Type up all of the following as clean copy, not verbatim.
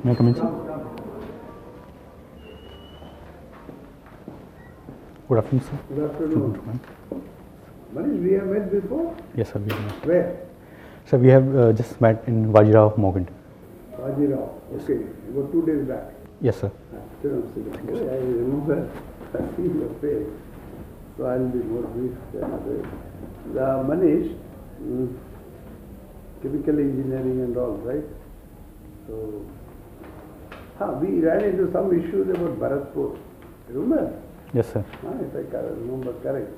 May I come in, sir? Good afternoon, sir. Good afternoon. Manish, we have met before? Yes, sir. We have. Where? Sir, we have just met in Vajirao, Morgan. Vajirao. Okay. About 2 days back. Yes, sir. I remember seeing your face. So I'll be more brief than others. Manish, chemical engineering and all, right? So, we ran into some issues about Bharatpur. Remember? Yes, sir. If I remember correct.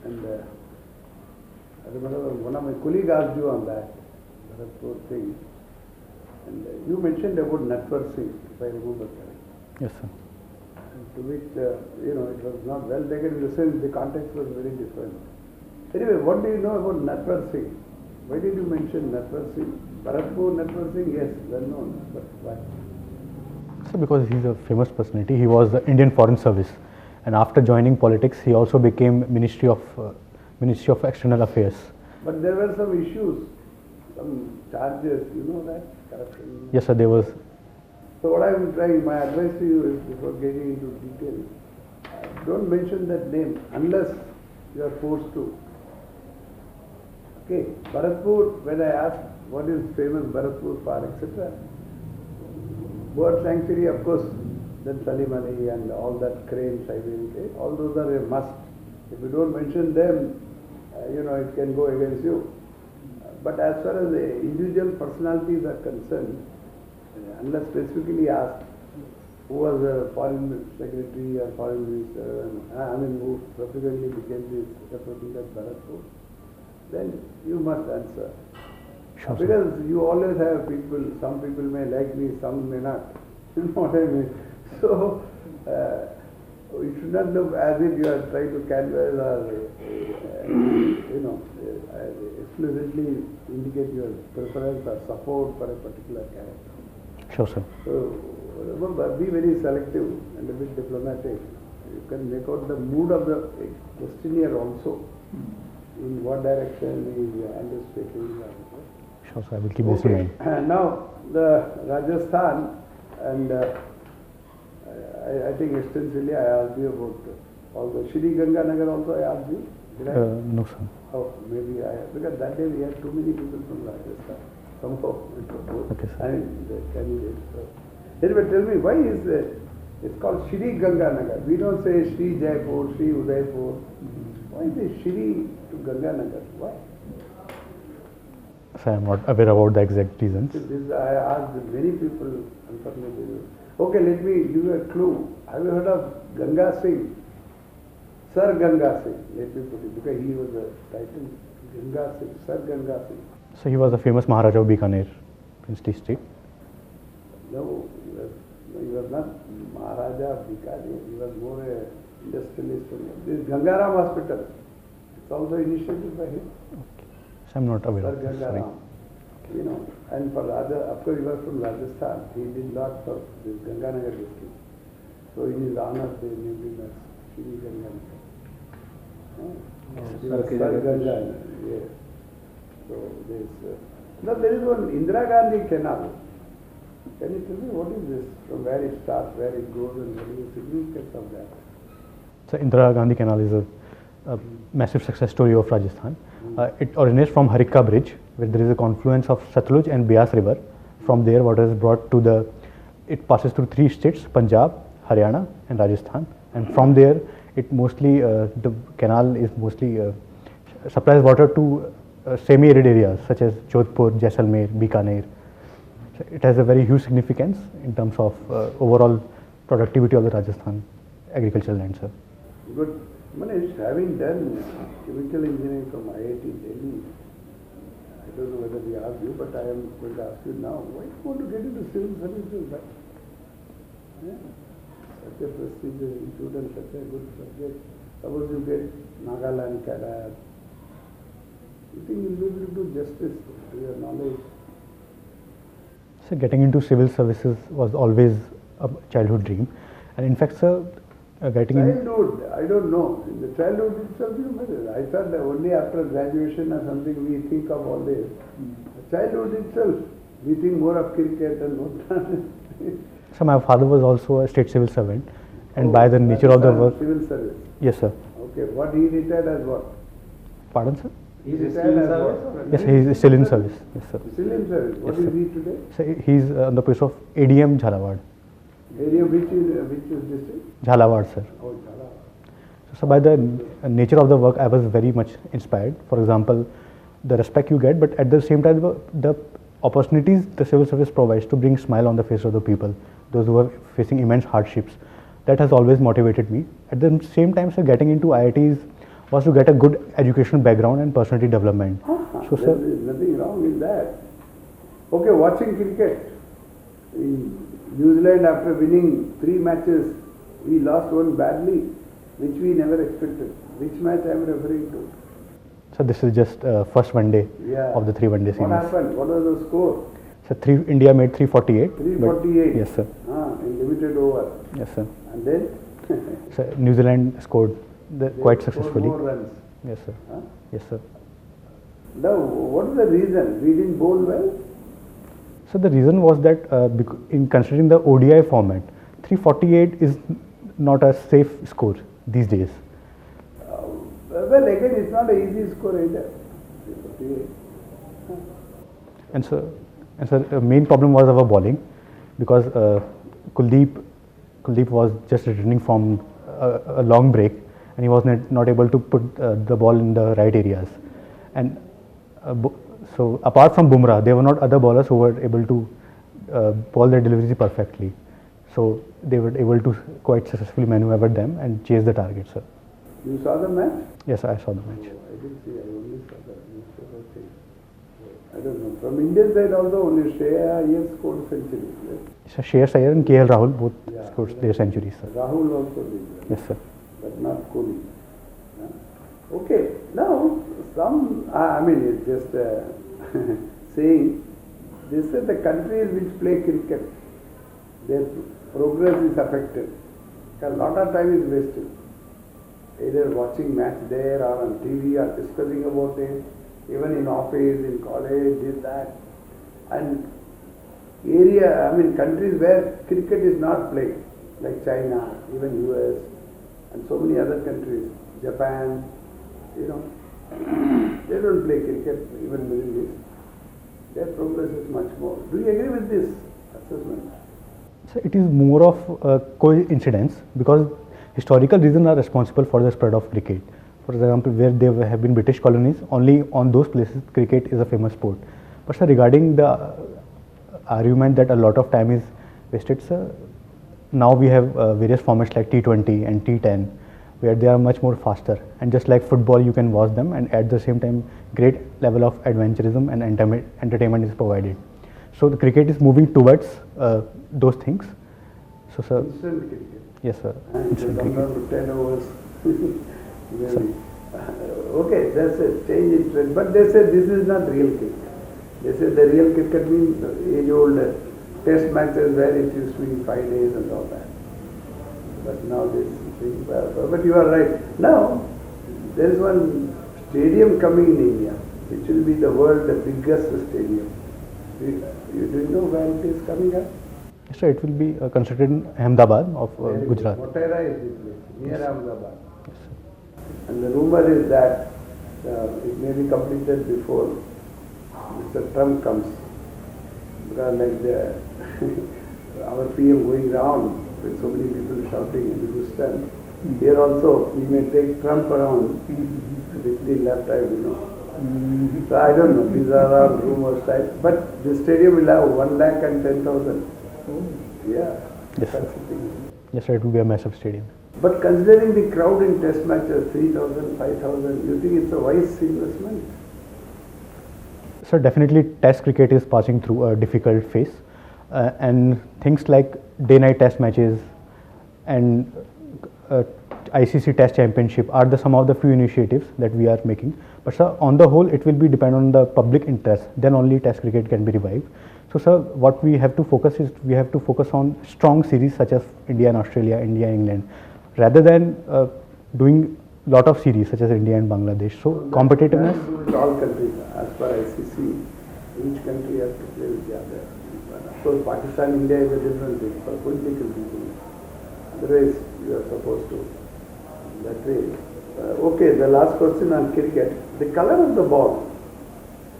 And I remember one of my colleagues asked you on that Bharatpur thing. And you mentioned about Natwar Singh, if I remember correct. Yes, sir. To which, it was not well taken in the sense the context was very different. Anyway, what do you know about Natwar Singh? Why did you mention Natwar Singh? Bharatpur, Natwar Singh, yes, well known, but why? So, because he's a famous personality, he was the Indian Foreign Service, and after joining politics, he also became Ministry of External Affairs. But there were some issues, some charges, you know that, corruption. Yes, sir. There was. So what I am trying, my advice to you is, before getting into detail, don't mention that name unless you are forced to. Okay, Bharatpur, when I asked what is famous Bharatpur for, etc., bird sanctuary, of course, then Salim Ali and all that cranes, I mean, okay, all those are a must. If you don't mention them, it can go against you. But as far as the individual personalities are concerned, unless specifically asked who was a foreign secretary or foreign minister, who subsequently became the representative at Bharatpur, then you must answer. Sure, because you always have people, some people may like me, some may not. You know what I mean? So, you should not look as if you are trying to canvass or, explicitly indicate your preference or support for a particular character. Sure, sir. So, remember, be very selective and a bit diplomatic. You can make out the mood of the questionnaire also, in what direction he is anticipating. Sure, sir. I will keep this in mind. Now, the Rajasthan, and I think extensively I asked you about also Shri Ganganagar also I asked you. Did I? No, sir. Oh, maybe because that day we had too many people from Rajasthan. Somehow it was both. Okay, sir. I mean, the candidates. Anyway, tell me, why is it's called Shri Ganganagar? We don't say Shri Jaipur, Shri Udaipur. Why is it Shri to Ganganagar? Why? So I am not aware about the exact reasons. This I asked many people, unfortunately. Okay, let me give you a clue. Have you heard of Ganga Singh? Sir Ganga Singh, let me put it, because he was a title. Ganga Singh, Sir Ganga Singh. So he was the famous Maharaja of Bikaner, princely state. No, he was not Maharaja of Bikaner. He was more a industrialist. This Gangaram Hospital, it's also initiated by him. Okay. So I am not aware Sir of this. Sorry. Gangaram. And for other, of course, he was from Rajasthan. He did lots of this Ganganagar district. So in his honor, they named him as Shri Ganganagar. Sir Ganga, yes. So now there is one Indira Gandhi canal. Can you tell me what is this? From where it starts, where it goes, and what is the significance of that? So Indira Gandhi Canal is a massive success story of Rajasthan. It originates from Harikka Bridge, where there is a confluence of Satluj and Beas River. From there, water is brought to it passes through 3 states, Punjab, Haryana and Rajasthan. And from there, it mostly, the canal is mostly supplies water to semi-arid areas such as Jodhpur, Jaisalmer, Bikaner. So it has a very huge significance in terms of overall productivity of the Rajasthan agricultural land, sir. Good. Manish, having done chemical engineering from IIT Delhi, I don't know whether we asked you, but I am going to ask you now, why do you want to get into civil services? Such a prestigious institute and such a good subject. Suppose you get Nagaland cadet, you think you'll be able to do justice to your knowledge? So getting into civil services was always a childhood dream. And in fact, sir, getting childhood, I don't know. In the childhood itself, I thought that only after graduation or something we think of all this. Childhood itself, We think more of cricket and not. So my father was also a state civil servant, and Oh, by the nature of the son, work, Civil service. yes sir. Okay, what he retired as what? Pardon sir? He retired as what? Yes, he is still in service. Yes sir. Still in service. What Yes, is sir. he today? So he's on the post of ADM Jhalawad. Area which is district? Jhalawad sir. Oh, Jhala. So by the nature of the work, I was very much inspired. For example, the respect you get, but at the same time, the opportunities the civil service provides to bring smile on the face of the people, those who are facing immense hardships, that has always motivated me. At the same time, sir, getting into IITs was to get a good educational background and personality development. So, There sir, is nothing wrong in that. Okay, watching cricket. In New Zealand, after winning 3 matches, we lost one badly, which we never expected. Which match I am referring to? so this is just first one day Yeah. of the 3 one day What series. happened? What was the score? So India made 348. but- 348. Yes sir. In limited over. Yes sir. And then? So New Zealand scored quite They scored successfully. more runs. Yes sir. Huh? Yes sir. Now, what is the reason? We didn't bowl well? So the reason was that in considering the ODI format, 348 is not a safe score these days. Well, again, it's not an easy score either. 348. And so the main problem was our bowling, because Kuldeep was just returning from a long break, and he was not able to put the ball in the right areas. And so apart from Bumrah, there were not other bowlers who were able to bowl their deliveries perfectly. So they were able to quite successfully maneuver them and chase the target, sir. You saw the match? Yes, I saw the match. I didn't see, I only saw the newspaper thing. I don't know. From Indian side also, only Shreya Iyer scored century. Yes? So Shreyas Iyer and KL Rahul both Yeah. scored their centuries, sir. Rahul also did well, Yes, sir. but not Kohli. Okay, now I mean, it's just saying, they said the countries which play cricket, their progress is affected. A lot of time is wasted. Either watching match there or on TV or discussing about it, even in office, in college, this, that. And countries where cricket is not played, like China, even US, and so many other countries, Japan, they don't play cricket, even Middle East. Their progress is much more. Do you agree with this assessment? So it is more of a coincidence, because historical reasons are responsible for the spread of cricket. For example, where there have been British colonies, only on those places cricket is a famous sport. But sir, regarding the argument that a lot of time is wasted, sir, now we have various formats like T20 and T10, where they are much more faster. And just like football, you can watch them, and at the same time, great level of adventurism and entertainment is provided. So the cricket is moving towards those things. So sir, Instant cricket. yes sir. And they Instant come cricket. down to 10 overs. Maybe. Okay, that's a change in trend. But they say this is not real cricket. They say the real cricket means age-old test matches where it used to be 5 days and all that. But now this thing, but you are right. Now, there is one stadium coming in India, which will be the world's biggest stadium. You didn't know where it is coming up? So it will be considered in Ahmedabad of Gujarat. Motera is the place, near Ahmedabad. Yes, sir. And the rumor is that it may be completed before Mr. Trump comes. Because like our PM going around with so many people shouting in Houston, here also we may take Trump around with the left eye, So I don't know, these are all rumors type. But the stadium will have 110,000. Yeah. Yes, sir. That's the thing. Yes, sir, it will be a massive stadium. But considering the crowd in test matches, 3,000, 5,000, you think it's a wise investment? So definitely test cricket is passing through a difficult phase, and things like day-night test matches and ICC Test Championship are some of the few initiatives that we are making. But sir, on the whole, it will be depend on the public interest. Then only Test cricket can be revived. So sir, what we have to focus is we have to focus on strong series such as India and Australia, India and England, rather than doing lot of series such as India and Bangladesh. So competitiveness. All countries, as per ICC, Each country has to play with the other. But of course, Pakistan, India is a different thing for political reasons. Otherwise, you are supposed to that way. Okay, the last question on cricket. The color of the ball.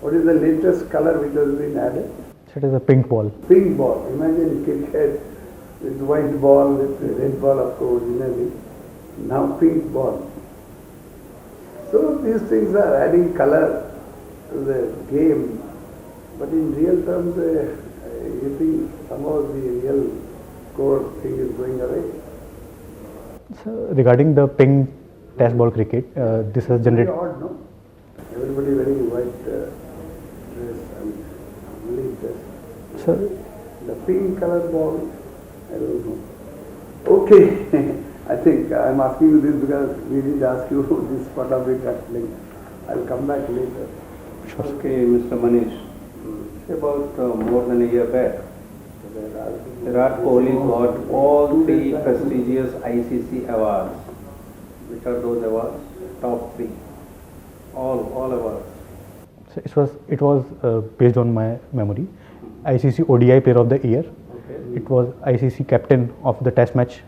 What is the latest color which has been added? So it is a pink ball. Pink ball. Imagine cricket with white ball, with red ball of course, originally. Now pink ball. So these things are adding color to the game. But in real terms, you think somehow the real core thing is going away. So regarding the pink test ball cricket, this has Very generated. odd, no? Everybody wearing white dress and only dress. So The pink color ball, I don't know. Okay, I think I'm asking you this because we did ask you this part of it at length. I'll come back later. sure. Okay, Mr. Manish, say about more than a year back, Virat Kohli got all three prestigious ICC awards. Which are those awards? Top three. All awards. So it was based on my memory. ICC ODI Player of the Year. Okay. It was ICC Captain of the Test match.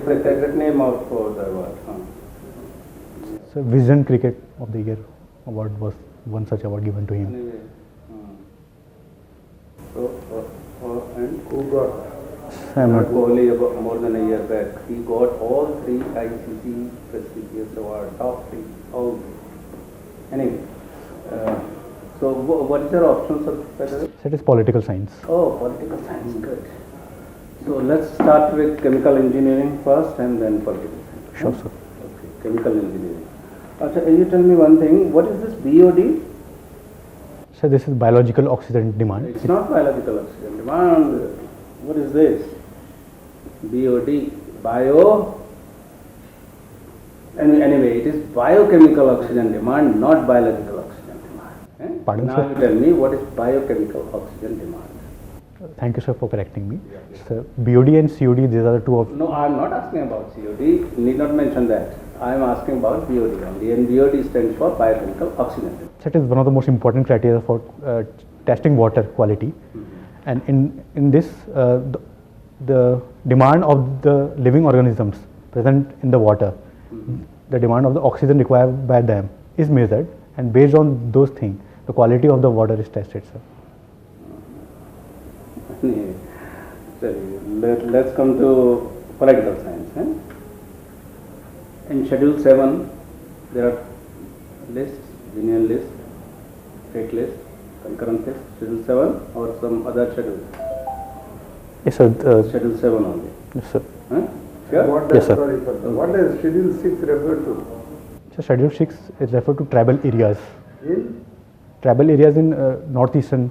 Exact name of the award. So Vision Cricket of the Year award was one such award given to him. Anyway. So, and Who got? I'm Virat not. Kohli about more than a year back, he got all three ICC prestigious awards, top three, all three. Anyway, so what is your options of federal? So it is political science. Oh, political science, good. So let's start with chemical engineering first and then political science. Sure, sir. Okay, chemical engineering. Achha, you tell me one thing, what is this BOD? So this is biological oxidant demand. It's not biological oxygen demand. What is this? BOD, bio. Anyway, it is biochemical oxygen demand, not biological oxygen demand. Eh? Pardon, now sir? you tell me what is biochemical oxygen demand. Thank you, sir, for correcting me. So BOD and COD, these are the two of. No, I am not asking about COD. Need not mention that. I am asking about BOD only. And BOD stands for biochemical oxygen demand. So it is one of the most important criteria for testing water quality. And in this, the demand of the living organisms present in the water, the demand of the oxygen required by them is measured, and based on those things, the quality of the water is tested, sir. Let's come to political science. In Schedule 7, there are lists, union list, state list, concurrent list, Schedule 7 or some other schedule? Yes, sir. Schedule 7 only. Yes, sir. Sure? What Yes, does, sir. sorry, what does Schedule 6 refer to? So Schedule 6 is referred to tribal areas. In Tribal areas in northeastern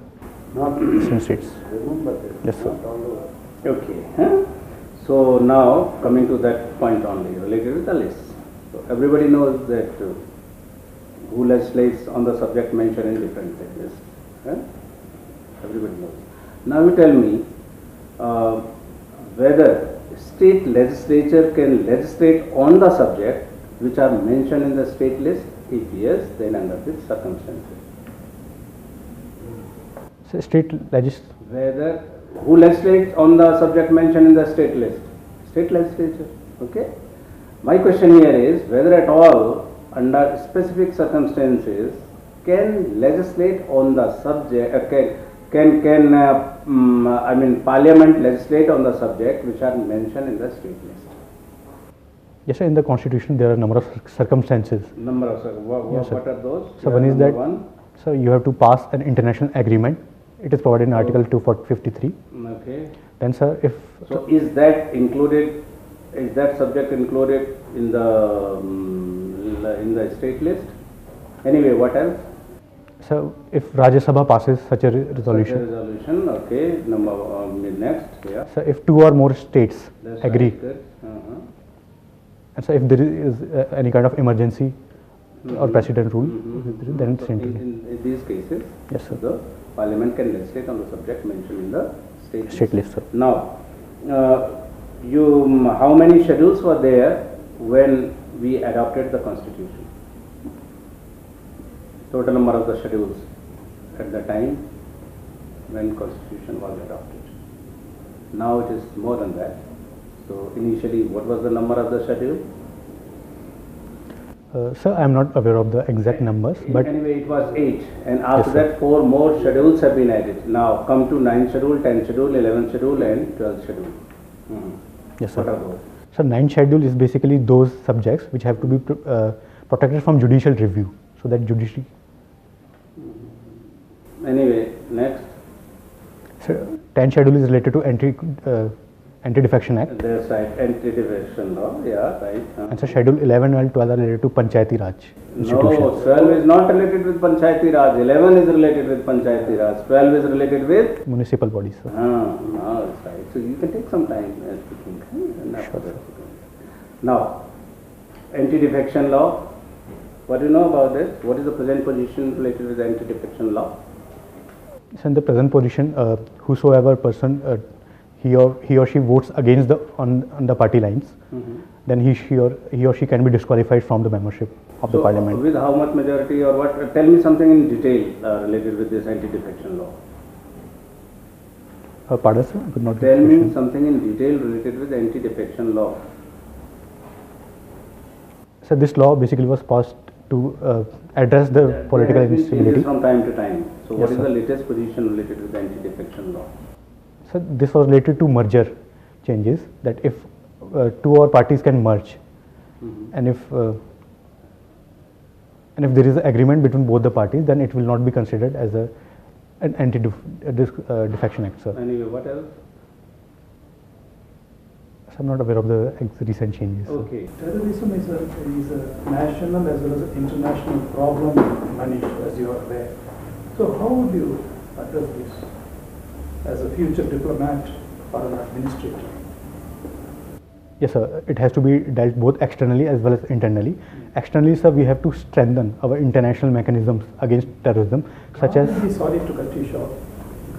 North eastern states. Remember this. Yes, sir. Not all over. Okay. So now coming to that point only related with the list. So everybody knows that who legislates on the subject mentioned in different lists. Everybody knows. Now you tell me whether state legislature can legislate on the subject which are mentioned in the state list. If yes, then under which circumstances? So state Whether who legislates on the subject mentioned in the state list? State legislature. Okay. My question here is whether at all under specific circumstances can legislate on the subject. Can Parliament legislate on the subject which are mentioned in the state list? Yes, sir. In the Constitution, there are a number of circumstances. Number of Yes, sir. what are those? So one is Number that, one. so you have to pass an international agreement. It is provided in Article 253. Okay. Then, sir, if So is that included? Is that subject included in the state list? Anyway, what else? so if Rajya Sabha passes such a resolution, Such a resolution. Okay. Number next. Yeah. so if two or more states That's agree, right, good. and so if there is any kind of emergency or precedent rule, then it's So into in these cases, yes, sir. the Parliament can legislate on the subject mentioned in the state State list, sir. Now, how many schedules were there when we adopted the Constitution? Total number of the schedules. at the time when constitution was adopted. Now it is more than that. So initially, what was the number of the schedule? Sir, I am not aware of the exact numbers, but Anyway, it was 8, and after Yes, sir. that 4 more schedules have been added. Now come to 9th schedule, 10th schedule, 11th schedule and 12th schedule. yes, What sir. are those? So, 9th schedule is basically those subjects which have to be protected from judicial review, so that judiciary. Anyway, next, So, 10th schedule is related to Anti-Defection Act, there's right anti-defection law, yeah, right. and so Schedule 11 and 12 are related to Panchayati Raj institutions. No, 12 is not related with Panchayati Raj, 11 is related with Panchayati Raj, 12 is related with? Municipal bodies, sir. No, that's right. So you can take some time as to think. And after that. Now, anti-defection law, what do you know about this? What is the present position related with anti-defection law? So, in the present position, whosoever person he or she votes against on the party lines, then he or she can be disqualified from the membership of the So, parliament. with how much majority or what? Tell me something in detail related with this anti-defection law. Pardon, sir? I could not get Tell the me question. something in detail related with anti-defection law. So, this law basically was passed to address the political There have been changes instability. from time to time. So what Yes, is sir. the latest position related with anti-defection law? So, this was related to merger changes, that if two or parties can merge, and if there is an agreement between both the parties, then it will not be considered as an anti-defection act, sir. Anyway, what else? So, I'm not aware of the recent changes. Sir. Okay. Terrorism is a national as well as an international problem, Manish, as you are aware. So how would you address this as a future diplomat or an administrator? Yes, sir. It has to be dealt both externally as well as internally. Externally, sir, we have to strengthen our international mechanisms against terrorism, such as. Gandhi, sorry to cut you short.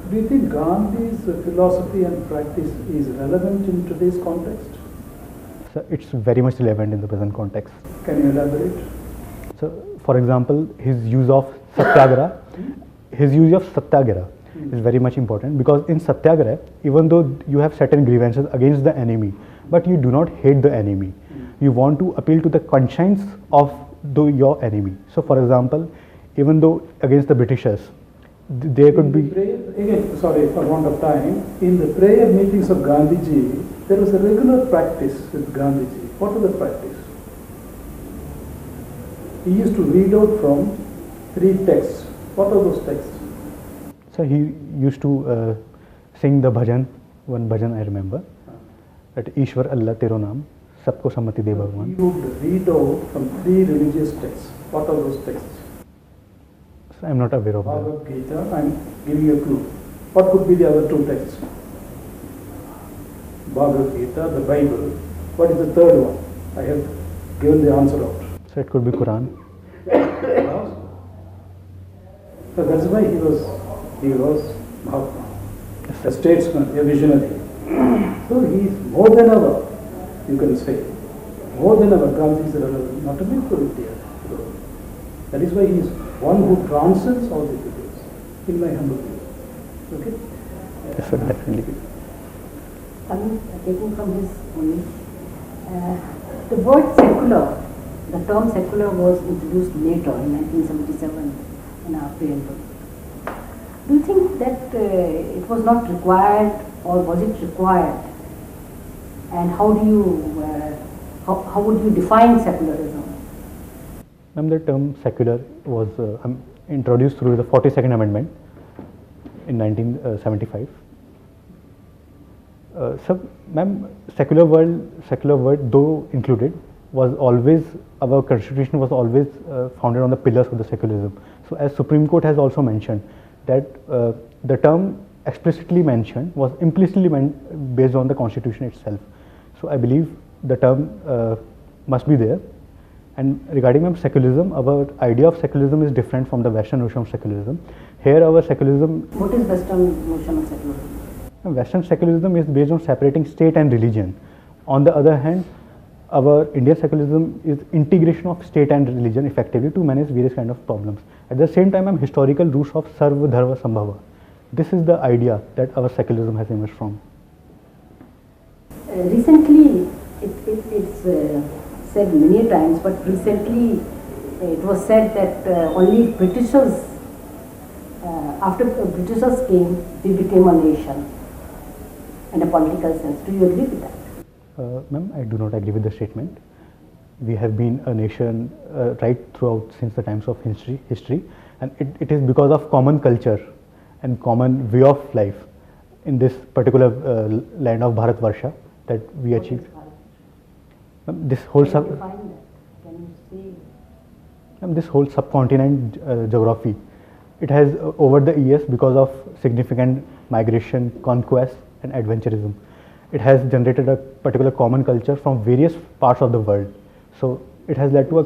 Do you think Gandhi's philosophy and practice is relevant in today's context? So, it's very much relevant in the present context. Can you elaborate? So, for example, his use of satyagraha, is very much important, because in satyagraha, even though you have certain grievances against the enemy, but you do not hate the enemy. You want to appeal to the conscience of your enemy. So, for example, even though against the Britishers, there could be. Again, sorry for want of time. In the prayer meetings of Gandhiji, there was a regular practice with Gandhiji. What was the practice? He used to read out from 3 texts. What are those texts? So, he used to sing the bhajan, one bhajan I remember, that Ishwar Allah Tero Naam, Sabko Sammati De He Bhagwan. would read out from 3 religious texts. What are those texts? So, I am not aware of that. Bhagavad Gita. I am giving you a clue. What could be the other 2 texts? Bhagavad Gita, the Bible. What is the third one? I have given the answer out. So, it could be Quran. So that's why he was Mahatma, a statesman, a visionary. So he is more than ever, you can say, more than ever, Gandhi is relevant, not only for India. That is why he is one who transcends all the figures, in my humble view. Okay? Yes, sir, definitely. Taking from his only, the word secular, the term secular was introduced later in 1977 in our preamble. Do you think that it was not required, or was it required? And how do you, how would you define secularism? Ma'am, the term secular was introduced through the 42nd Amendment in 1975. So, ma'am, secular word though included, was always, our constitution was always founded on the pillars of the secularism. So, as Supreme Court has also mentioned, that the term explicitly mentioned was implicitly based on the constitution itself. So, I believe the term must be there. And regarding secularism, our idea of secularism is different from the Western notion of secularism. Here, our secularism. What is Western notion of secularism? Western secularism is based on separating state and religion. On the other hand, our Indian secularism is integration of state and religion effectively to manage various kind of problems. At the same time, ma'am, historical roots of Sarva Dharma Sambhava. This is the idea that our secularism has emerged from. Recently, it's said many times, but recently it was said that only Britishers, after Britishers came, we became a nation in a political sense. Do you agree with that? Ma'am, I do not agree with the statement. We have been a nation right throughout since the times of history, and it is because of common culture and common way of life in this particular land of Bharatvarsha that we achieved. Ma'am, this whole Can you define that? Can you say? Ma'am, this whole subcontinent geography, it has over the years, because of significant migration, conquest, and adventurism, it has generated a particular common culture from various parts of the world. So it has led to a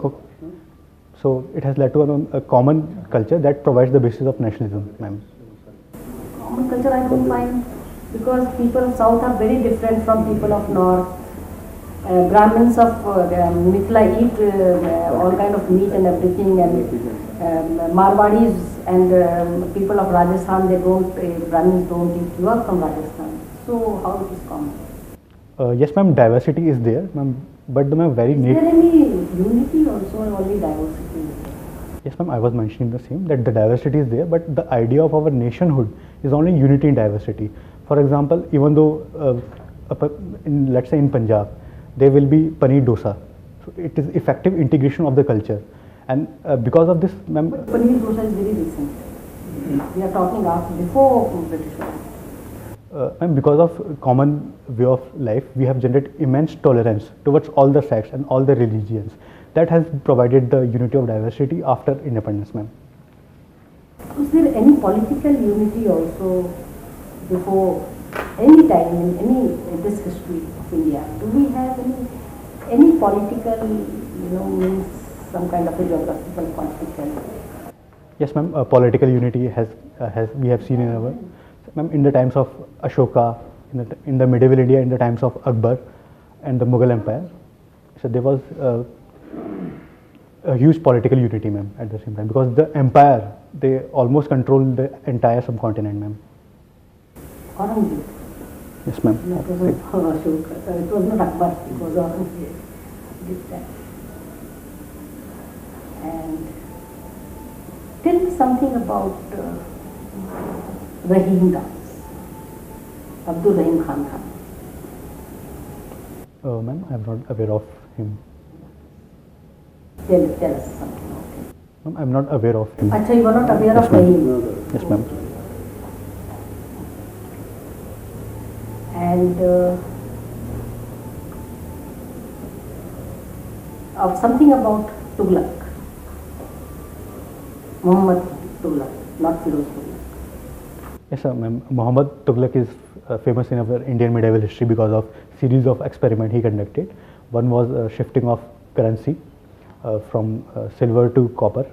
common culture that provides the basis of nationalism, ma'am. Common culture I don't find, because people of South are very different from people of North. Brahmins of Mithila eat all kind of meat and everything, and Marwadis and people of Rajasthan, Brahmins don't eat. You are from Rajasthan, so how it is common? Yes, ma'am, diversity is there, ma'am, but the ma'am very Is there any unity also, or only diversity? Yes, ma'am, I was mentioning the same, that the diversity is there, but the idea of our nationhood is only unity in diversity. For example, even though, let's say in Punjab, there will be paneer dosa. So it is effective integration of the culture. And because of this, ma'am, But paneer dosa is very recent. We are talking before British rule. and because of common way of life, we have generated immense tolerance towards all the sects and all the religions. That has provided the unity of diversity after independence, ma'am. Was there any political unity also before any time in this history of India? Do we have any political, means some kind of a geographical political? Yes, ma'am. Political unity has we have seen in our, ma'am, in the times of Ashoka, in the medieval India, in the times of Akbar and the Mughal Empire. So there was a huge political unity, ma'am, at the same time, because the empire, they almost controlled the entire subcontinent, ma'am. Aurangzeb. Yes, ma'am. No, it was not Ashoka. It was not Akbar. It was Aurangzeb. Did that. And tell me something about Rahim dance. Abdul Rahim Khan. Ma'am, I am not aware of him. Tell us something about him. Ma'am, I am not aware of him. Achha, you are not aware Yes, of ma'am. Rahim. Yes, ma'am. And something about Tughlaq. Muhammad Tughlaq, not Firoz Tughlaq. Yes, sir, ma'am. Muhammad Tughlaq is famous in our Indian medieval history because of series of experiments he conducted. One was shifting of currency from silver to copper,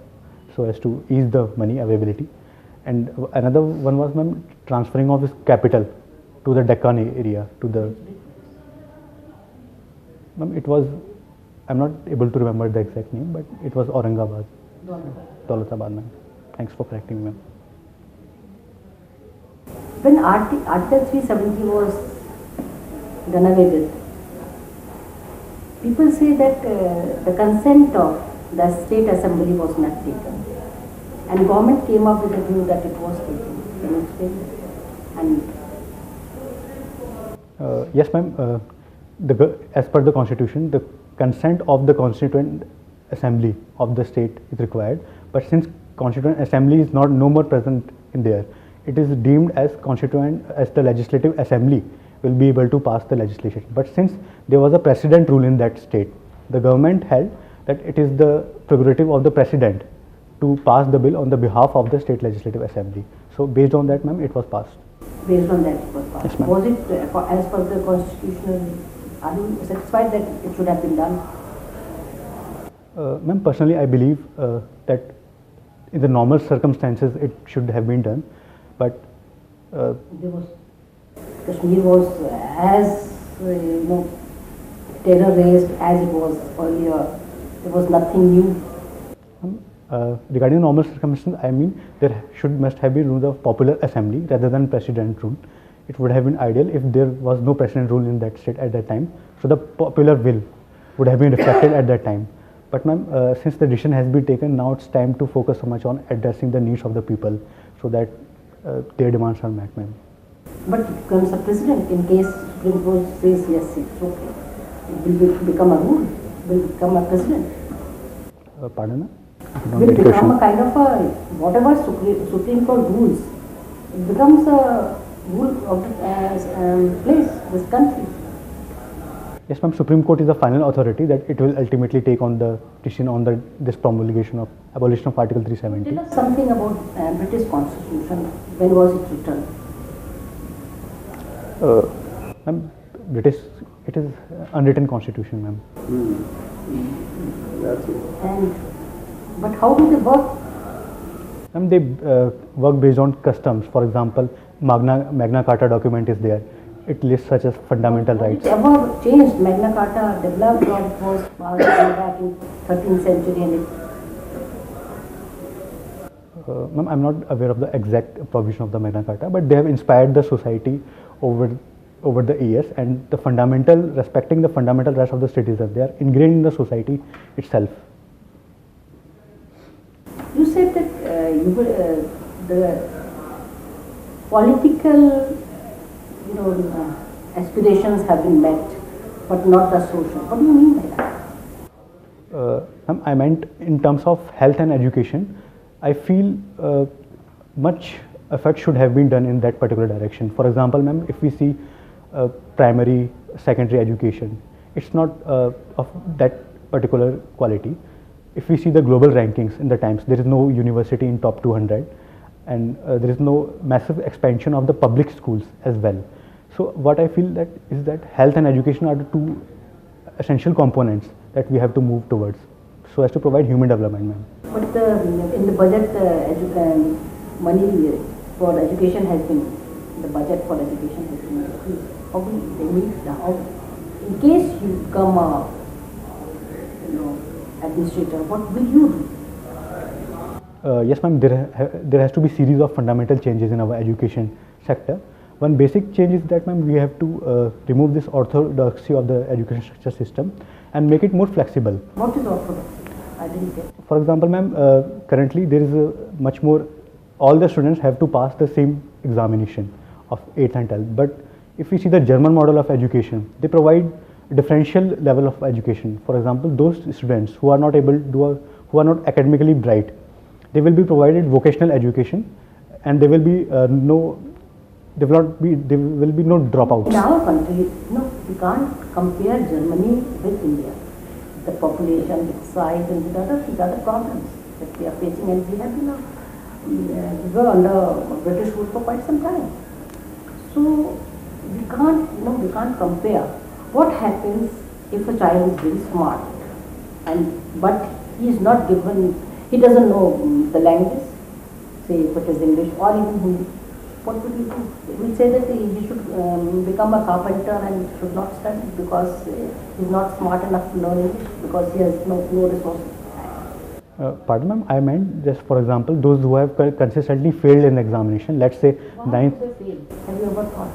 so as to ease the money availability. And another one was, ma'am, transferring of his capital to the Deccan area, to the, ma'am, it was, I'm not able to remember the exact name, but it was Aurangabad, Daulatabad, ma'am. Thanks for correcting me, ma'am. When Article 370 was done away with, people say that the consent of the state assembly was not taken, and government came up with a view that it was taken. Can you explain that? And Yes, ma'am. As per the constitution, the consent of the constituent assembly of the state is required. But since constituent assembly is no more present in there, it is deemed as the legislative assembly will be able to pass the legislation. But since there was a precedent rule in that state, the government held that it is the prerogative of the president to pass the bill on the behalf of the state legislative assembly. So based on that, ma'am, it was passed. based on that it was passed. Yes, ma'am. Was it as per the constitutional? Are you satisfied that it should have been done? Ma'am, personally, I believe that in the normal circumstances it should have been done, but There was Kashmir was as terror raised as it was earlier. There was nothing new. Regarding normal circumstances, I mean there must have been rules of popular assembly rather than president rule. It would have been ideal if there was no president rule in that state at that time, so the popular will would have been reflected at that time. But ma'am, since the decision has been taken, now it's time to focus so much on addressing the needs of the people so that their demands are met, ma'am. But it becomes a president in case Supreme Court says yes, it's okay. It will become a rule, will become a president. Pardon, ma'am? I did not Will get the become a question. kind of a, whatever Supreme Court rules, it becomes a rule of the place, this country. Yes, ma'am. Supreme Court is the final authority that it will ultimately take on the decision on this promulgation of abolition of Article 370. Tell us something about British Constitution. When was it written? Ma'am, it is unwritten constitution, ma'am. That's it. And but how do they work? Ma'am, they work based on customs. For example, Magna Carta document is there. It lists such as fundamental Has rights. it ever changed? Magna Carta developed or it was passed way back in 13th century and it Ma'am, I'm not aware of the exact provision of the Magna Carta, but they have inspired the society over the years, and respecting the fundamental rights of the citizens, they are ingrained in the society itself. you said that the political aspirations have been met, but not the social. What do you mean by that? Ma'am, I meant in terms of health and education, I feel much effort should have been done in that particular direction. For example, ma'am, if we see primary, secondary education, it's not of that particular quality. If we see the global rankings in the Times, there is no university in top 200, and there is no massive expansion of the public schools as well. So what I feel that is that health and education are the two essential components that we have to move towards, so as to provide human development, ma'am. But in the budget, money for education has been, the budget for education has been increased. How will they meet the how? In case you become a administrator, what will you do? Yes, ma'am, there has to be series of fundamental changes in our education sector. One basic change is that, ma'am, we have to remove this orthodoxy of the education structure system and make it more flexible. What is orthodoxy? I didn't get. For example, ma'am, currently there is a much more, all the students have to pass the same examination of 8th and 12th. But if we see the German model of education, they provide differential level of education. For example, those students who are not who are not academically bright, they will be provided vocational education, and there will be no dropouts. In our country, we can't compare Germany with India. The population, the size, and the other problems that we are facing, and we have been we were under British rule for quite some time. So we can't compare. What happens if a child is very smart, but he is not given, he doesn't know the languages, say if it is English or even Hindi? What would you do? We say that he should become a carpenter and should not study because he is not smart enough to learn English because he has no resources. Pardon, ma'am, I meant just, for example, those who have consistently failed in the examation, let's say Why do they fail? Have you ever thought?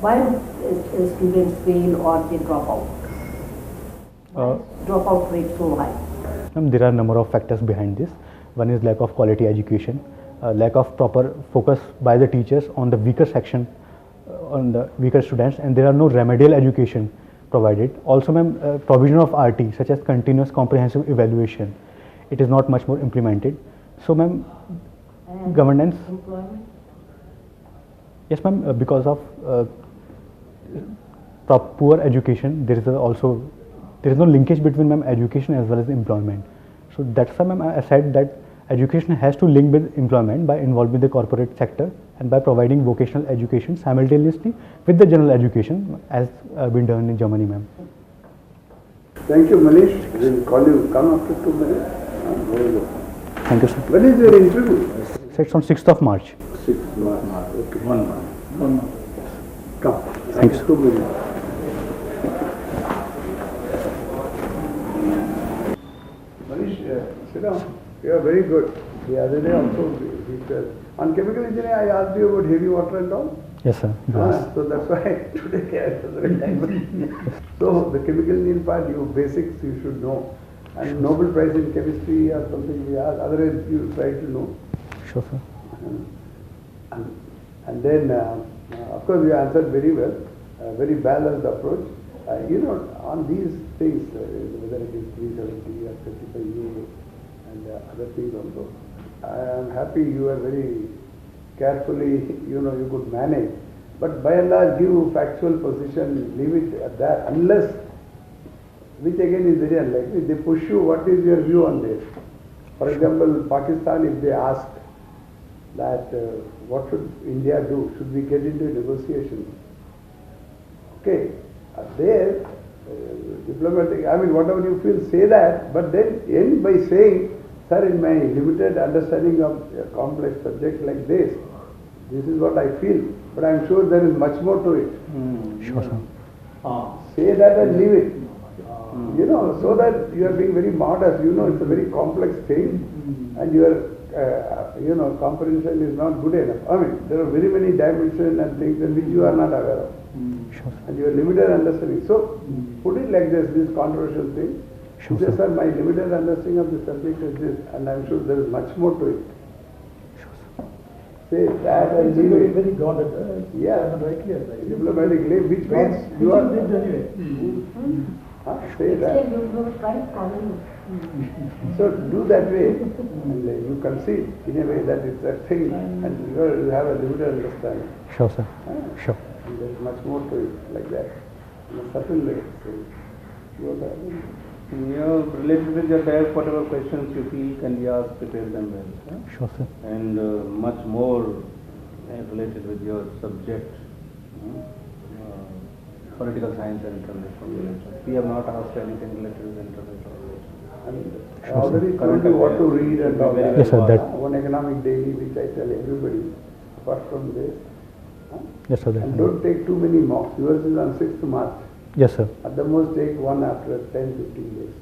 Why do students fail or they drop out? Dropout rate so high? There are a number of factors behind this. One is lack of quality education, lack of proper focus by the teachers on the weaker section, on the weaker students, and there are no remedial education provided. Also, ma'am, provision of RT, such as continuous comprehensive evaluation, it is not much more implemented. So, ma'am, And governance. employment? Yes, ma'am, because of poor education, there is no linkage between, ma'am, education as well as employment. So that's why, ma'am, I said that education has to link with employment by involving the corporate sector and by providing vocational education simultaneously with the general education as been done in Germany, ma'am. Thank you, Manish. We'll call you, come after 2 minutes. Very good. Thank you, sir. When is your interview? So it's on 6th of March. 6th March. Okay. 1 month. 1 month. Come. Thank you. 2 minutes. Manish, Sit down. You are very good. The other day also, we said, on chemical engineering, I asked you about heavy water and all. Yes, sir. So that's why today I was very thankful. So the chemical engineering part, basics you should know. And Nobel Prize in chemistry or something we ask, otherwise you try to know. Sure, sir. And then, of course, you answered very well, very balanced approach. On these things, whether it is 370 or 35 and other things also, I am happy you are very carefully, you could manage. But by and large, give factual position, leave it at that, unless, which again is very unlikely, they push you, what is your view on this? For example, Pakistan, if they ask that what should India do, should we get into negotiations? Okay, there, diplomatic, whatever you feel, say that, but then end by saying, sir, in my limited understanding of a complex subject like this is what I feel, but I am sure there is much more to it. Sure, sir. Say that and leave it. So that you are being very modest. It's a very complex thing, and your comprehension is not good enough. There are very many dimensions and things in which you are not aware of. Sure, sir. And your limited understanding. So, put it like this controversial thing. Sure, Say, sir. sir, my limited understanding of the subject is this, and I am sure there is much more to it. Sure, sir. Say that and It's leave very, it. very guarded. Yeah. Rightly. Diplomatically, which means you are. Anyway. Say that. Actually, you have tried calling. So do that way, and you concede in a way that it's a thing, and you have a limited understanding. Sure, sir. Sure. And there's much more to it, like that. In a certain way. So, Related with your type, whatever questions you feel can be asked, prepare them well. Sure, sir. And much more related with your subject, political science and international relations. We have not asked anything related with international relations. And I already told you what to read and all that. Yes, sir, that- One economic daily, which I tell everybody, apart from this. Yes, sir. And don't take too many mocks. Yours is on 6th March. Yes, sir. At the most, take one after 10, 15 days.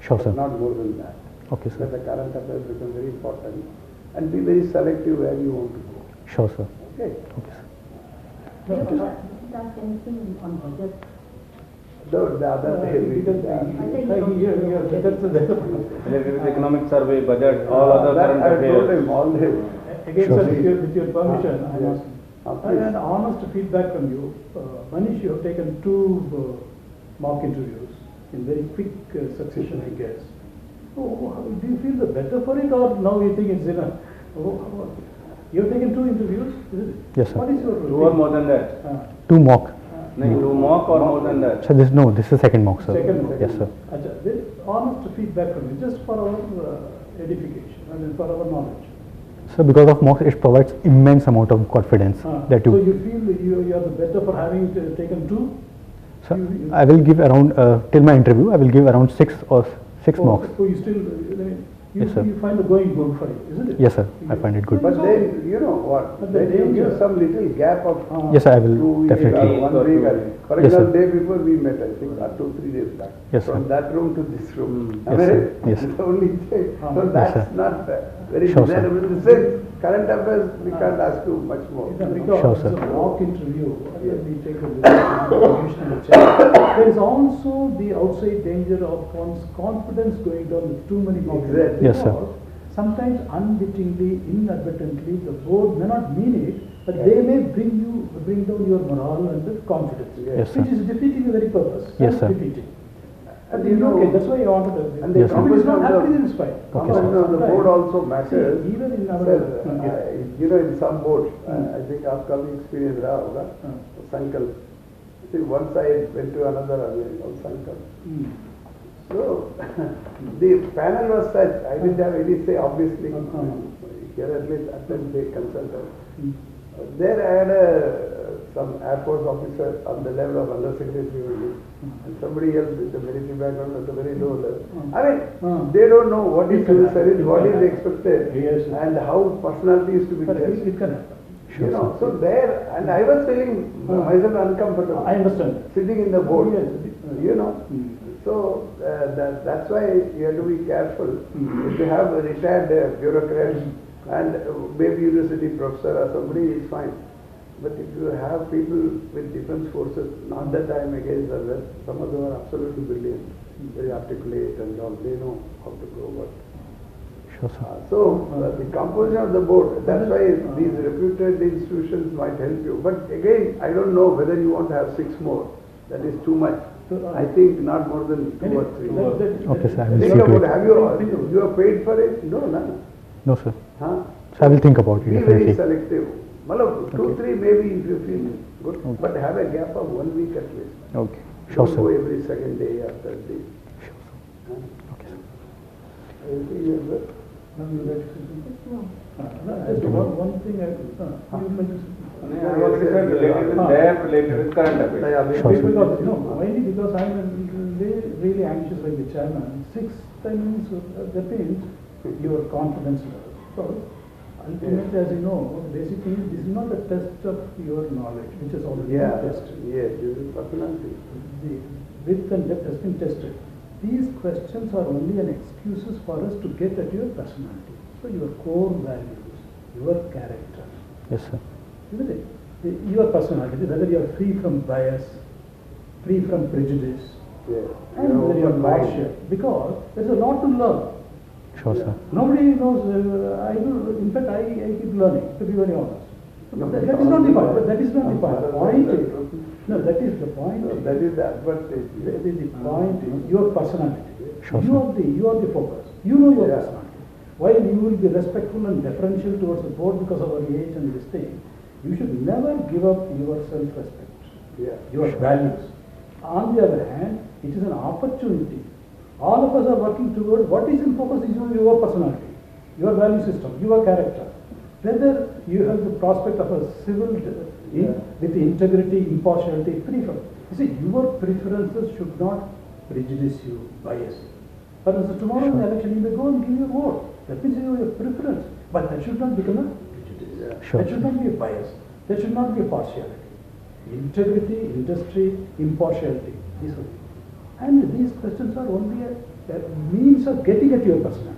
Sure, sir. Not more than that. Okay, Because sir. the current affairs become very important. And be very selective where you want to go. Sure, sir. Okay. Okay, sir. You have not asked anything on budget. The other day we did that. That's the Related with economic survey, budget, all other That current I told affairs. him all day. Again, Sure. sir, with your permission, I Yes. must. Please. An honest feedback from you. Manish, you have taken 2 mock interviews in very quick succession, I guess. Do you feel the better for it, or now you think it's enough? You have taken 2 interviews, isn't it? Yes, sir. What is your Two or more than that? 2 mock. No, 2 mock or more than that? So this is second mock, sir. Second mock. Yes, sir. Acha, very honest feedback from you, just for our edification, for our knowledge. So because of mocks, it provides immense amount of confidence that So you. you feel you are the better for having taken 2? So I will give around till my interview. I will give around 6 mocks. So you still, Yes, sir. you find the going good for it, isn't it? Yes, sir. I find it good. But then, you know what, But the then you danger- give some little gap of Yes, I will 2 weeks definitely. or 1 week. For Yes, sir. example, day before we met, I think, or 2-3 days back. Yes, From sir. that room to this room. Yes, sir. Yes. That's the only thing. So Yes, that's sir. not very Sure, sir. desirable. The same current affairs, we can't ask you much more. Because Sure, it's sir. a mock interview, let me take a traditional check. There is also the outside danger of one's confidence going down with too many mock interviews. Exactly. Yes, sir. Because sometimes unwittingly, inadvertently, the board may not mean it, but they may bring down your morale and the confidence. Yes, sir. Which is defeating the very purpose. Yes, sir. Defeating. And But you know- okay, that's why I wanted to. And the If it is not composition of happening, the- then it's fine. Okay, But, sir. you know, the board also matters. See, even in our. Sir, Yeah. you know, in some boards, I think आपका भी experience रहा होगा, Sankalp. See, once I went to another called Sankalp. Hmm. So, the panel was such, I didn't have any say, obviously. Here at least attend the consultant. There I had some Air Force officer on the level of undersecretary only, and somebody else with a military background at a very low level. I mean, they don't know what is civil service, what is expected, Yes. and how personality is to be But judged. it can happen. You know, so there, and I was feeling myself uncomfortable. I understand. Sitting in the board, Yes. you know. Hmm. So that's why you have to be careful. If you have a retired bureaucrat and maybe university professor or somebody, is fine. But if you have people with defense forces, not that I am against others, some of them are absolutely brilliant, very articulate and all, they know how to go about. Sure, sir. The composition of the board, that's why these reputed institutions might help you. But again, I don't know whether you want to have 6 more. That is too much. I think not more than 2 or 3. Okay, sir. I will see Think to about it. it. Have you are paid for it? No, none. No, sir. Huh? So I will think about it Be very definitely. selective. Malab, 2, Okay. 3 maybe if you feel good, Okay. but have a gap of 1 week at least. Okay. Sure, Don't go sir. every second day or third day. Sure, sir. Huh? Okay, sir. Everything is good. Now you like to say something? No. Just one thing you mentioned. I already said related with their related with current affairs. Sure, sir. Because, mainly because I am really anxious like the chairman. 6 times, that means your confidence level. So, ultimately, as you know, basically, this is not a test of your knowledge, which is already Yeah, tested. yes, this is personality. The width and depth has been tested. These questions are only an excuses for us to get at your personality. So, your core values, your character. Yes, sir. Isn't it? Your personality, whether you are free from bias, free from prejudice, Yes. and whether you are open mind. partial. Because there is a lot to learn. Sure, sir. Nobody knows, in fact, I keep learning, to be very honest. No, That is not the point, but that is not the point. No, The point that's is, no, that is the point. No, that is the advantage. That is the point is your personality. Sure, You sir. are the focus. You know your Yeah. personality. While you will be respectful and deferential towards the board because of our age and this thing, you should never give up your self-respect, Yeah. your values. On the other hand, it is an opportunity. All of us are working towards what is in focus is your personality, your value system, your character. Whether you have the prospect of a civil with integrity, impartiality, free from. You see, your preferences should not prejudice you, bias you. For instance, tomorrow in the election, you may go and give your vote. That means you have your preference. But that should not become a prejudice. Yeah. Sure, That should sir. not be a bias. That should not be a partiality. Integrity, industry, impartiality. These are. And these questions are only a means of getting at your personality.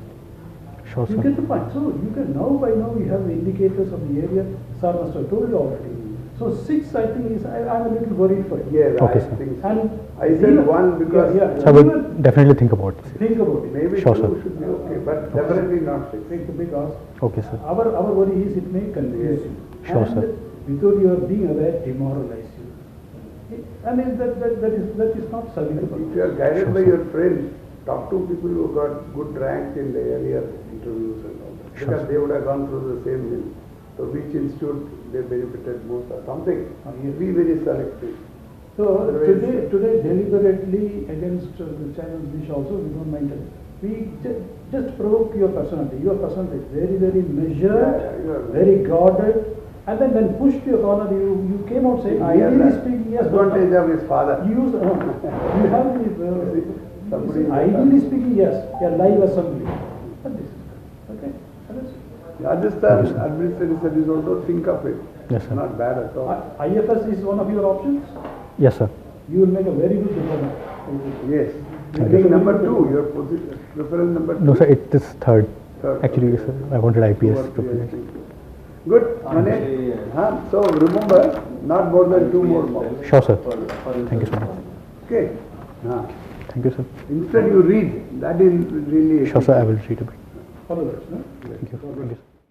Sure, You sir. get the point. So you can by now you have the indicators of the area. Sir must have told you already. So 6, I think, is I'm a little worried for you. Yes, Okay, I sir. think so. And I said even- 1 because yeah, So I will definitely think about it. think about it. maybe Sure, 2 sir. should be okay, but definitely not 6. Take the big ask. Okay, sir. Our worry is it may confuse Yes. you. Sure, and sir. without your being aware, demoralize you. I mean that is not salutable. If you are guided Sure, by sir. your friends, talk to people who got good rank in the earlier interviews and all that. Sure, Because sir. they would have gone through the same mill. So which institute they benefited most or something. Yes. Be very selective. So Otherwise- today deliberately against the chairman's wish also, we don't mind it. We just provoke your personality. Your personality is very, very measured, Yeah, you are very guarded. And then when pushed to your corner, you came out saying, He has ideally the speaking, yes. but advantage of his father. You use, you have the, Somebody- ideally speaking, yes, a live assembly. But this is good. Okay? And that's it. Rajasthan Administrative Service also think of it. Yes, sir. Not bad at all. IFS is one of your options. Yes, sir. You will make a very good diplomat. Yes. Thank Being you. number 2, your position, preference number 2. No, sir. It is third. Third, Actually, okay. sir, I wanted IPS Two or to three, I finish. think. Good, Mane? Actually, So remember, not more than 2 more marks. Sure, sir. For Thank you so much. Okay. Thank you, sir. Instead you read, that is really. Sure, sir. I will read a bit. All the best. No? Thank you. Thank you, sir.